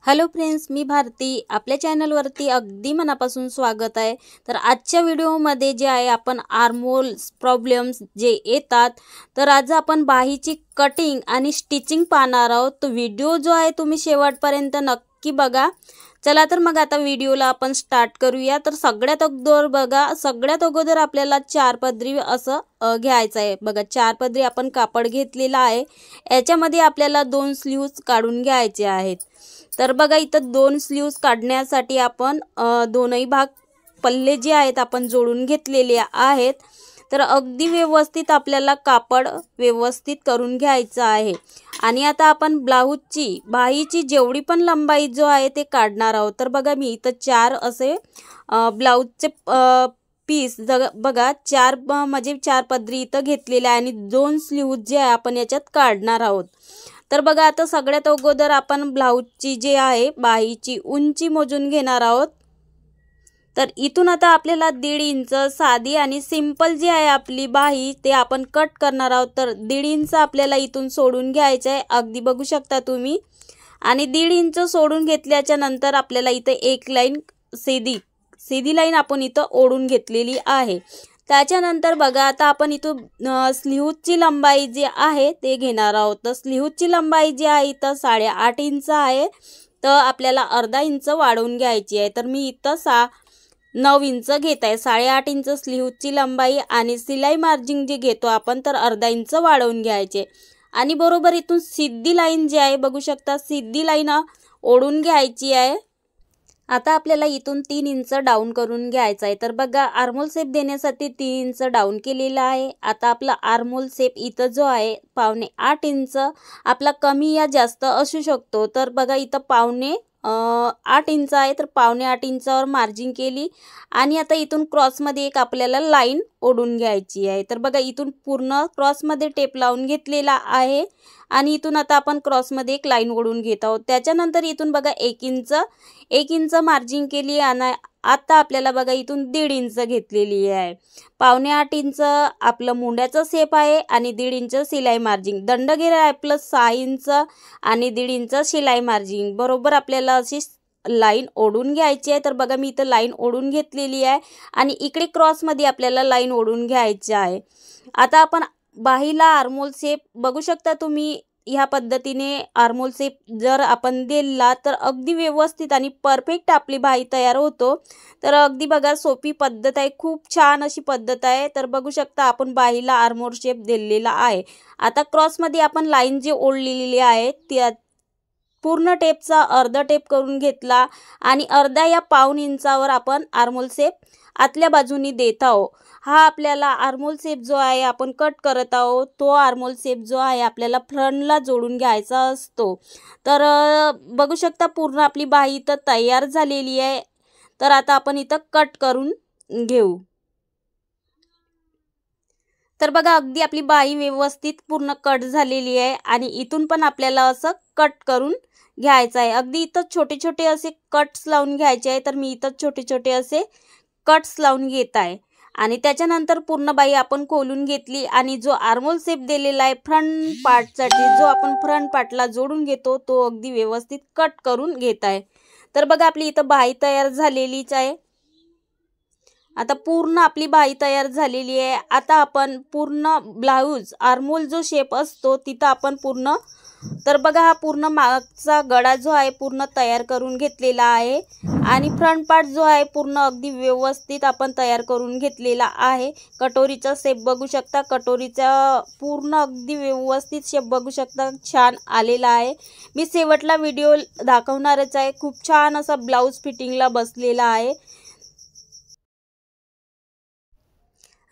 Hello friends, मी भारती आपल्या चॅनलवरती अगदी मनापासून स्वागत आहे। तर आजच्या व्हिडिओमध्ये जे आहे आपण आर्महोल्स प्रॉब्लेम्स जे येतात, तर आज आपण बाहीची कटिंग आणि स्टिचिंग पाहणार आहोत। तो व्हिडिओ जो आहे तुम्ही शेवटपर्यंत नक्की बघा। चला तर मग आता व्हिडिओला आपण स्टार्ट करूया। तर सगळ्यात अगोदर आपल्याला 4 पदरी असं घ्यायचं आहे। बघा 4 पदरी आपण कापड घेतलेला आहे। याच्यामध्ये आपल्याला 2 स्लीव्ज काढून घ्यायचे आहेत। तर बघा इथं 2 स्लीव्ज काढण्यासाठी आपण दोनही भाग पल्ले जे आहेत आपण जोडून घेतलेले आहेत। तर अगदी व्यवस्थित आपल्याला कापड व्यवस्थित करून घ्यायचं आहे। आणि आता आपण ब्लाऊजची बाहीची जेवढी पण लंबाई जो आहे ते काढणार आहोत। तर बघा मी इथं 4 असे ब्लाऊजचे पीस बघा 4 म्हणजे 4 पदरी इथं घेतलेले आहे आणि 2 स्लीव्ज जे आहे आपण याच्यात काढणार आहोत। तर बघा आता सगळ्यात अगोदर आपण ब्लाऊजची जे आहे बाहीची उंची मोजून घेणार आहोत। तर इथून आता आपल्याला 1.5 इंच साधी आणि सिंपल जी आहे आपली बाही ते आपण कट करणार आहोत। तर 1.5 इंच आपल्याला इथून सोडून घ्यायचं आहे, अगदी बघू शकता तुम्ही। आणि 1.5 इंच सोडून घेतल्याच्या नंतर आपल्याला इथे एक लाईन सीधी लाईन आपण इथं ओढून घेतलेली आहे। त्याच्यानंतर बघा आता आपण इथं स्लीव्हची लंबाई जी आहे ते घेणार आहोत। तर स्लीव्हची लंबाई जी आहे इथं 8.5 इंच आहे। तर आपल्याला अर्धा इंच वाढवून घ्यायची आहे। तर मी इथं 9 इंच घेत आहे। 8.5 इंच स्लीव्हची लंबाई आणि सिलाई मार्जिन जे घेतो आपण तर अर्धा इंच वाढवून घ्यायचे। आणि बरोबर इथून सीधी लाईन जी आहे बघू शकता, सीधी लाईन ओढून घ्यायची आहे। आता आपल्याला इथून 3 इंच डाऊन करून घ्यायचं आहे। तर बघा आर्महोल शेप देण्यासाठी 3 इंच डाऊन केलेला आहे। आता आपला आर्महोल शेप इथं जो आहे 8.5 इंच आपला कमी या जास्त असू शकतो। तर बघा इथं 8 इंच आहे, तर 8.5 इंचावर मार्जिन केली आणि आता इथून क्रॉसमध्ये एक आपल्याला लाईन ओढून घ्यायची आहे। तर बघा इथून पूर्ण क्रॉसमध्ये टेप लावून घेतलेला आहे आणि इथून आता आपण क्रॉसमध्ये एक लाईन ओढून घेत आहोत। त्याच्यानंतर इथून बघा 1 इंच मार्जिन केली आणि आता आपल्याला बघा इथून 1.5 इंच घेतलेली आहे। 8.5 इंच आपलं मुंड्याचा शेप आहे आणि 1.5 इंच शिलाई मार्जिन दंडगेर आहे प्लस 6 इंच आणि 1.5 इंच शिलाई मार्जिन बरोबर आपल्याला अशी लाईन ओढून घ्यायची आहे। तर बघा मी इथं लाईन ओढून घेतलेली आहे आणि इकडे क्रॉसमध्ये आपल्याला लाईन ओढून घ्यायची आहे। आता आपण बाहीला आर्महोल शेप बघू शकता तुम्ही। ह्या पद्धतीने आर्महोल शेप जर आपण दिला तर अगदी व्यवस्थित आणि परफेक्ट आपली बाही तयार होतो। तर अगदी बघा सोपी पद्धत आहे, खूप छान अशी पद्धत आहे। तर बघू शकता आपण बाहीला आर्महोल शेप दिलेला आहे। आता क्रॉसमध्ये आपण लाईन जी ओढलेली आहे त्या पूर्ण टेपचा अर्धा टेप करून घेतला आणि अर्धा या 1.5 इंचावर आपण आर्महोल शेप आतल्या बाजूनी देत आहोत। हा आपल्याला आर्महोल शेप जो आहे आपण कट करत आहोत, तो आर्महोल शेप जो आहे आपल्याला फ्रंटला जोडून घ्यायचा असतो। तर बघू शकता पूर्ण आपली बाही इथं तयार झालेली आहे। तर आता आपण इथं कट करून घेऊ। तर बघा अगदी आपली बाही व्यवस्थित पूर्ण कट झालेली आहे आणि इथून पण आपल्याला असं कट करून घ्यायचं आहे। अगदी इथं छोटे छोटे असे कट्स लावून घ्यायचे आहे। तर मी इथं छोटे छोटे असे कट्स लावून घेत आहे आणि त्याच्यानंतर पूर्ण बाही आपण खोलून घेतली आणि जो आर्महोल शेप दिलेला आहे फ्रंट पार्टसाठी जो आपण फ्रंट पार्टला जोडून घेतो तो अगदी व्यवस्थित कट करून घेत आहे। तर बघा आपली इथं बाही तयार झालेलीच आहे। आता पूर्ण आपली बाही तयार झालेली आहे। आता आपण पूर्ण ब्लाऊज आर्महोल जो शेप असतो तिथं आपण पूर्ण तर बघा हा पूर्ण मागचा गळा जो आहे पूर्ण तयार करून घेतलेला आहे आणि फ्रंट पार्ट जो आहे पूर्ण अगदी व्यवस्थित आपण तयार करून घेतलेला आहे। कटोरीचा शेप बघू शकता, कटोरीचा पूर्ण अगदी व्यवस्थित शेप बघू शकता, छान आलेला आहे। मी शेवटला व्हिडिओ दाखवणारच आहे। खूप छान असा ब्लाऊज फिटिंगला बसलेला आहे।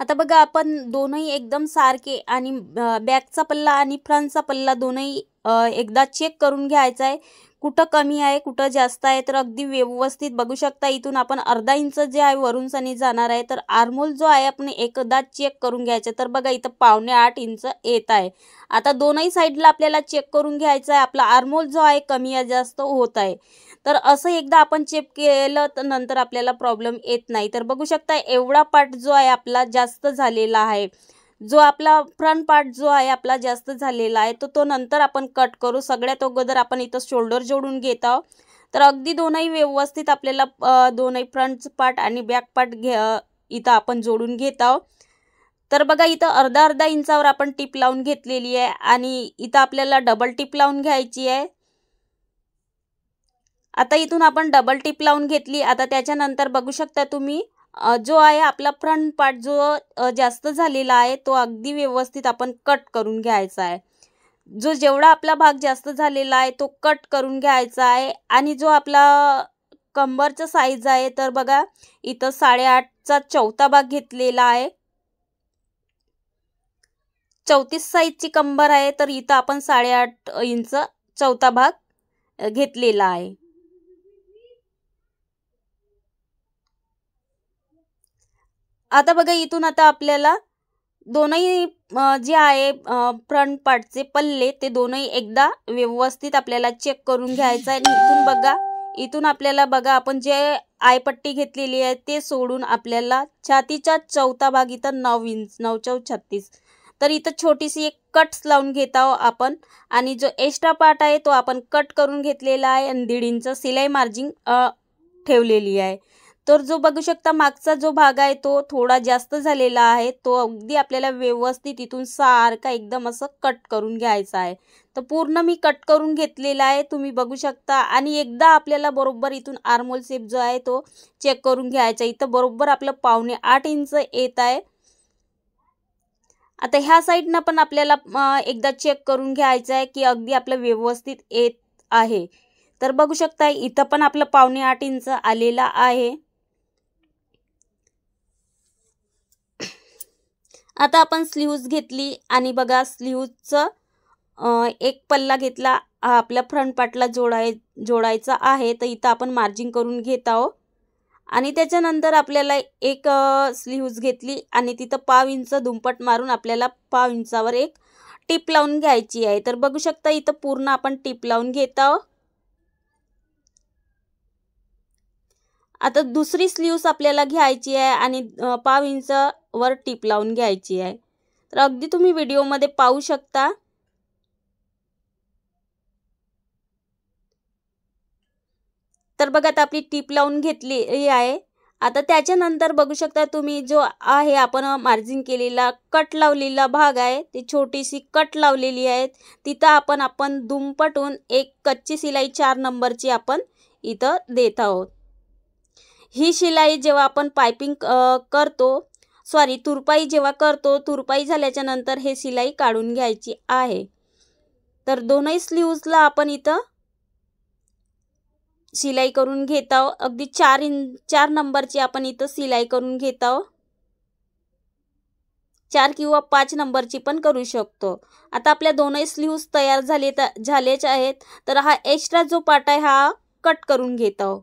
आता बघा आपण दोनही एकदम सारखे आणि बॅकचा पल्ला आणि फ्रंटचा पल्ला दोनही एकदा चेक करून घ्यायचा आहे, कुठं कमी आहे कुठं जास्त आहे। तर अगदी व्यवस्थित बघू शकता इथून आपण अर्धा इंच जे आहे वरून सनी जाणार आहे। तर आर्महोल जो आहे आपण एकदा चेक करून घ्यायचं। तर बघा इथं 8.5 इंच येत आहे। आता दोनही साईडला आपल्याला चेक करून घ्यायचं आहे, आपला आर्महोल जो आहे कमी या जास्त होत आहे। तर असं एकदा आपण चेक केलं तर नंतर आपल्याला प्रॉब्लेम येत नाही। तर बघू शकता एवढा पार्ट जो आहे आपला जास्त झालेला आहे, जो आपला फ्रंट पार्ट जो आहे आपला जास्त झालेला आहे तो नंतर आपण कट करू। सगळ्यात अगोदर आपण इथं शोल्डर जोडून घेत आहोत। तर अगदी दोनही व्यवस्थित आपल्याला दोनही फ्रंट पार्ट आणि बॅक पार्ट इथं आपण जोडून घेत आहोत। तर बघा इथं अर्धा इंचावर आपण टिप लावून घेतलेली आहे आणि इथं आपल्याला डबल टिप लावून घ्यायची आहे। आता इथून आपण डबल टिप लावून घेतली। आता त्याच्यानंतर बघू शकता तुम्ही जो आहे आपला फ्रंट पार्ट जो जास्त झालेला आहे तो अगदी व्यवस्थित आपण कट करून घ्यायचा आहे। जेवढा आपला भाग जास्त झालेला आहे तो कट करून घ्यायचा आहे। आणि जो आपला कंबरचा साईज आहे तर बघा इथं 8.5चा चौथा भाग घेतलेला आहे। 34 साईजची कंबर आहे तर इथं आपण 8.5 इंच चौथा भाग घेतलेला आहे। आता बघा इथून आता आपल्याला दोनही जे आहे फ्रंट पार्टचे पल्ले ते दोनही एकदा व्यवस्थित आपल्याला चेक करून घ्यायचं आहे। इथून बघा इथून आपल्याला बघा आपण जे आयपट्टी घेतलेली आहे ते सोडून आपल्याला छातीचा चौथा भाग इथं 9 इंच 9 चौक 36 तर इथं छोटीशी एक कट्स लावून घेत आहोत आपण आणि जो एक्स्ट्रा पार्ट आहे तो आपण कट करून घेतलेला आहे आणि 1.5 इंच सिलाई मार्जिन ठेवलेली आहे। तर जो बघू शकता मागचा जो भाग आहे तो थोडा जास्त झालेला आहे तो अगदी आपल्याला व्यवस्थित इथून सारखा एकदम असं कट करून घ्यायचा आहे। तर पूर्ण मी कट करून घेतलेला आहे तुम्ही बघू शकता आणि एकदा आपल्याला बरोबर इथून आर्महोल शेप जो आहे तो चेक करून घ्यायचा। इथं बरोबर आपलं 7.5 इंच येत आहे। आता ह्या साईडनं पण आपल्याला एकदा चेक करून घ्यायचं आहे की अगदी आपलं व्यवस्थित येत आहे। तर बघू शकता इथं पण आपलं 7.5 इंच आलेला आहे। आता आपण स्लीव्ज घेतली आणि बघा स्लीव्जचं एक पल्ला घेतला आपल्या फ्रंट पार्टला जोडायचा आहे तर इथं आपण मार्जिन करून घेत आहोत आणि त्याच्यानंतर आपल्याला एक स्लीव्ज घेतली आणि तिथं 1/2 इंच दुमपट मारून आपल्याला 1/2 इंचावर एक टिप लावून घ्यायची आहे। तर बघू शकता इथं पूर्ण आपण टिप लावून घेत आहोत। आता दुसरी स्लीव्स आपल्याला घ्यायची आहे आणि 1/2 इंच वर टिप लावून घ्यायची आहे। तर अगदी तुम्ही व्हिडिओमध्ये पाहू शकता। तर बघा आता आपली टिप लावून घेतली आहे। आता त्याच्यानंतर बघू शकता तुम्ही जो आहे आपण मार्जिन केलेला कट लावलेला भाग आहे ती छोटीशी कट लावलेली आहे तिथं आपण दुमपटून एक कच्ची शिलाई 4 नंबरची आपण इथं देत आहोत। ही शिलाई जेव्हा आपण पाइपिंग करतो तुरपाई जेव्हा करतो तुरपाई झाल्याच्या नंतर हे शिलाई काढून घ्यायची आहे। तर दोनही स्लीव्सला आपण इथं शिलाई करून घेत आहोत। अगदी 4 नंबरची आपण इथं शिलाई करून घेत आहोत। 4 किंवा 5 नंबरची पण करू शकतो। आता आपल्या दोनही स्लीव्स तयार झालेच आहेत तर हा एक्स्ट्रा जो पार्ट आहे हा कट करून घेत आहोत।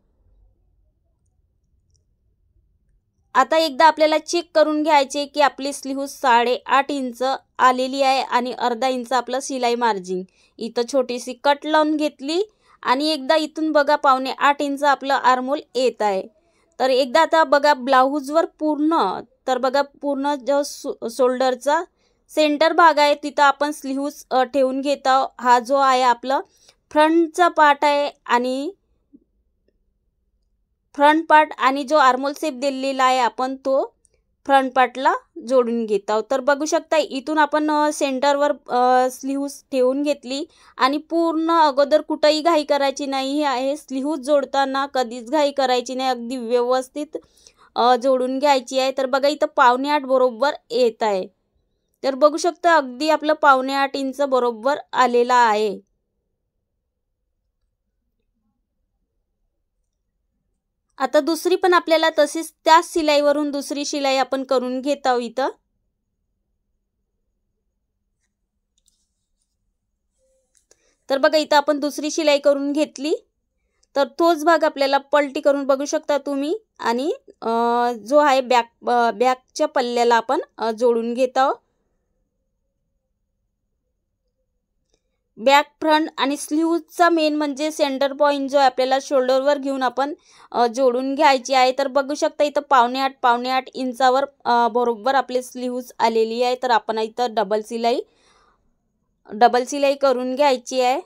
आता एकदा आपल्याला चेक करून घ्यायचे की आपली स्लीव्स 8.5 इंच आलेली आहे आणि अर्धा इंच आपलं शिलाई मार्जिन इथं छोटीशी कट लावून घेतली आणि एकदा इथून बघा 7.5 इंच आपलं आर्महोल येत आहे। तर एकदा आता बघा ब्लाऊजवर पूर्ण जो शोल्डरचा सेंटर भाग आहे तिथं आपण स्लीव्स ठेवून घेत आहोत। हा जो आहे आपला फ्रंटचा पार्ट आहे आणि फ्रंट पार्ट आणि जो आर्महोल शेप दिलेला आहे आपण तो फ्रंट पार्टला जोडून घेत आहोत। तर बघू शकता इथून आपण सेंटरवर स्लीव्स ठेवून घेतली आणि पूर्ण अगोदर कुठेही घाई करायची नाही आहे। स्लीव्स जोडताना कधीच घाई करायची नाही अगदी व्यवस्थित जोडून घ्यायची आहे। तर बघा इथं 7.5 बरोबर येत आहे। तर बघू शकता अगदी आपलं 7.5 इंच बरोबर आलेला आहे। आता दुसरी पण आपल्याला तशीच त्याच शिलाईवरून दुसरी शिलाई आपण करून घेत आहोत इथं। तर बघा इथं आपण दुसरी शिलाई करून घेतली तर तोच भाग आपल्याला पलटी करून बघू शकता तुम्ही आणि जो आहे बॅकच्या पल्ल्याला आपण जोडून घेत आहोत। बॅक फ्रंट आणि स्लीव्सचा मेन म्हणजे सेंटर पॉइंट जो आपल्याला शोल्डरवर घेऊन आपण जोडून घ्यायची आहे। तर बघू शकता इथं 7.5 इंचावर बरोबर आपले स्लीव्स आलेली आहे। तर आपण इथं डबल सिलाई करून घ्यायची आहे।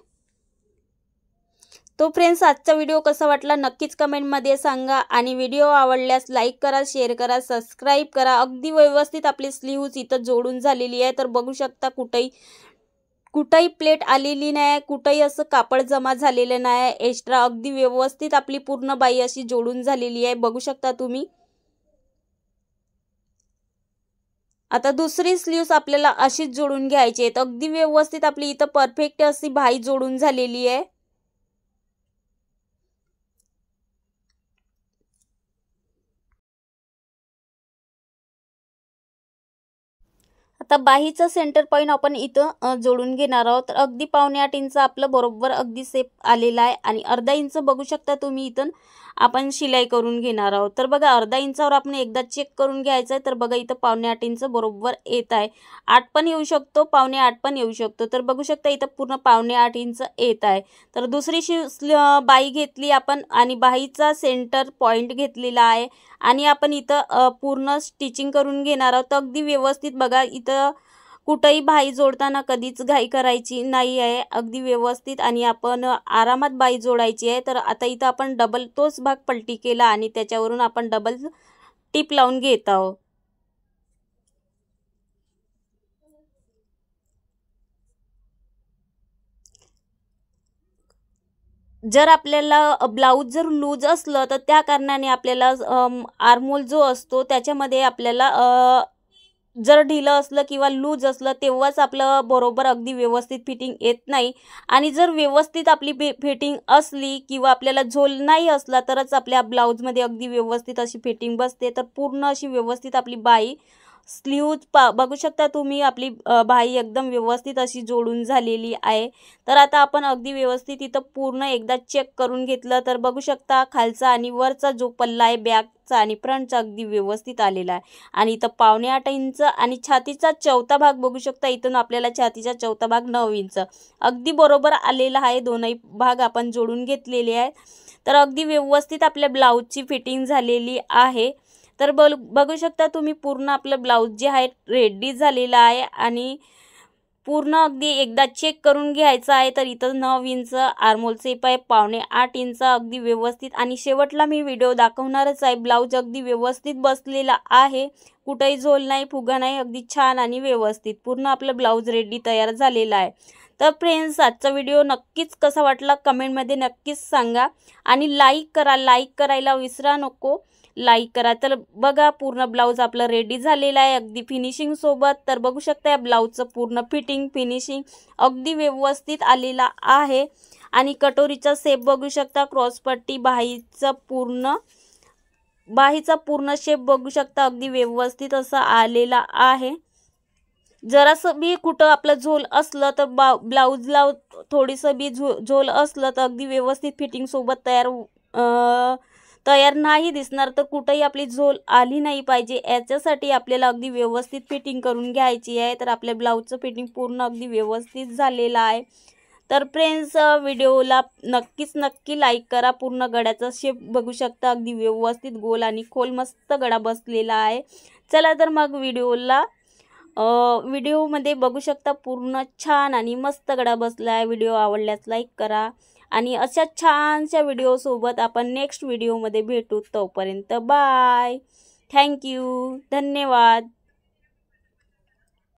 तो फ्रेंड्स आजचा व्हिडिओ कसा वाटला नक्कीच कमेंटमध्ये सांगा आणि व्हिडिओ आवडल्यास लाईक करा, शेअर करा, सबस्क्राईब करा। अगदी व्यवस्थित आपली स्लीव्ज इथं जोडून झालेली आहे। तर बघू शकता कुठेही प्लेट आलेली नाही, कुठेही असं कापड जमा झालेलं नाही एक्स्ट्रा। अगदी व्यवस्थित आपली पूर्ण बाई अशी जोडून झालेली आहे, बघू शकता तुम्ही। आता दुसरी स्लीव्स आपल्याला अशीच जोडून घ्यायची आहे। अगदी व्यवस्थित आपली इथं परफेक्ट अशी बाई जोडून झालेली आहे। आता बाहीचं सेंटर पॉइंट आपण इथं जोडून घेणार आहोत। तर अगदी 1.5 इंच आपलं बरोबर अगदी सेप आलेला आहे आणि अर्धा इंच बघू शकता तुम्ही इथं आपण शिलाई करून घेणार आहोत। तर बघा अर्धा इंचावर आपण एकदा चेक करून घ्यायचं आहे। तर बघा इथं 1.5 इंच बरोबर येत आहे। 8 पण येऊ शकतो, 7.5 पण येऊ शकतो। तर बघू शकता इथं पूर्ण 7.5 इंच येत आहे। तर दुसरी बाही घेतली आपण आणि बाहीचा सेंटर पॉइंट घेतलेला आहे आणि आपण इथं पूर्ण स्टिचिंग करून घेणार आहोत। अगदी व्यवस्थित बघा इथं कुठेही बाही जोडताना कधीच घाई करायची नाही आहे, अगदी व्यवस्थित आणि आपण आरामात बाही जोडायची आहे। तर आता इथं आपण डबल तोच भाग पलटी केला आणि त्याच्यावरून आपण डबल टिप लावून घेत आहोत। जर आपल्याला ब्लाऊज जर लूज असलं तर त्या कारणाने आपल्याला आर्महोल जो असतो त्याच्यामध्ये आपल्याला जर ढिलं असलं किंवा लूज असलं तेव्हाच आपलं बरोबर अगदी व्यवस्थित फिटिंग येत नाही आणि जर व्यवस्थित आपली फिटिंग असली किंवा आपल्याला झोल नाही असला तरच आपल्या ब्लाऊजमध्ये अगदी व्यवस्थित अशी फिटिंग बसते। तर पूर्ण अशी व्यवस्थित आपली बाही स्लीव्ज बघू शकता तुम्ही आपली बाही एकदम व्यवस्थित अशी जोडून झालेली आहे। तर आता आपण अगदी व्यवस्थित इथं पूर्ण एकदा चेक करून घेतलं तर बघू शकता खालचा आणि वरचा जो पल्ला आहे बॅकचा आणि फ्रंटचा अगदी व्यवस्थित आलेला आहे आणि इथं 7.5 इंच आणि छातीचा चौथा भाग बघू शकता। इथून आपल्याला छातीचा चौथा भाग 9 इंच अगदी बरोबर आलेला आहे। दोनही भाग आपण जोडून घेतलेले आहे। तर अगदी व्यवस्थित आपल्या ब्लाऊजची फिटिंग झालेली आहे। तर बघू शकता तुम्ही पूर्ण आपलं ब्लाऊज जे आहे रेडी झालेलं आहे आणि पूर्ण अगदी एकदा चेक करून घ्यायचं आहे। तर इथं 9 इंच आर्महोल शेप आहे, 7.5 इंच अगदी व्यवस्थित आणि शेवटला मी व्हिडिओ दाखवणारच आहे। ब्लाऊज अगदी व्यवस्थित बसलेला आहे, कुठेही झोल नाही, फुगा नाही, अगदी छान आणि व्यवस्थित पूर्ण आपलं ब्लाऊज रेडी तयार झालेला आहे। तर फ्रेंड्स आजचा व्हिडिओ नक्कीच कसा वाटला कमेंटमध्ये नक्कीच सांगा आणि लाईक करा, लाईक करायला विसरा नको, लाईक करा। तर बघा पूर्ण ब्लाऊज आपलं रेडी झालेला आहे अगदी फिनिशिंग सोबत। तर बघू शकता या ब्लाऊजचं पूर्ण फिनिशिंग अगदी व्यवस्थित आलेला आहे आणि कटोरीचा शेप बघू शकता, क्रॉसपट्टी बाहीचा पूर्ण शेप बघू शकता, अगदी व्यवस्थित असा आलेला आहे। जरासं बी कुठं आपलं झोल असलं तर ब्लाऊजला थोडीसं बी झोल असलं तर अगदी व्यवस्थित फिटिंग सोबत तयार नाही दिसणार। तर कुठेही आपली झोल आली नाही पाहिजे याच्यासाठी आपल्याला अगदी व्यवस्थित फिटिंग करून घ्यायची आहे। तर आपल्या ब्लाऊजचं फिटिंग पूर्ण अगदी व्यवस्थित झालेलं आहे। तर फ्रेंड्स व्हिडिओला नक्की लाईक करा। पूर्ण गळ्याचा शेप बघू शकता, अगदी व्यवस्थित गोल आणि खोल मस्त गळा बसलेला आहे। चला तर मग व्हिडिओमध्ये बघू शकता पूर्ण छान आणि मस्त गळा बसला आहे। व्हिडिओ आवडल्यास लाईक करा आणि अशा छानशा व्हिडिओसोबत आपण नेक्स्ट व्हिडिओमध्ये भेटू। तोपर्यंत बाय, थँक्यू, धन्यवाद।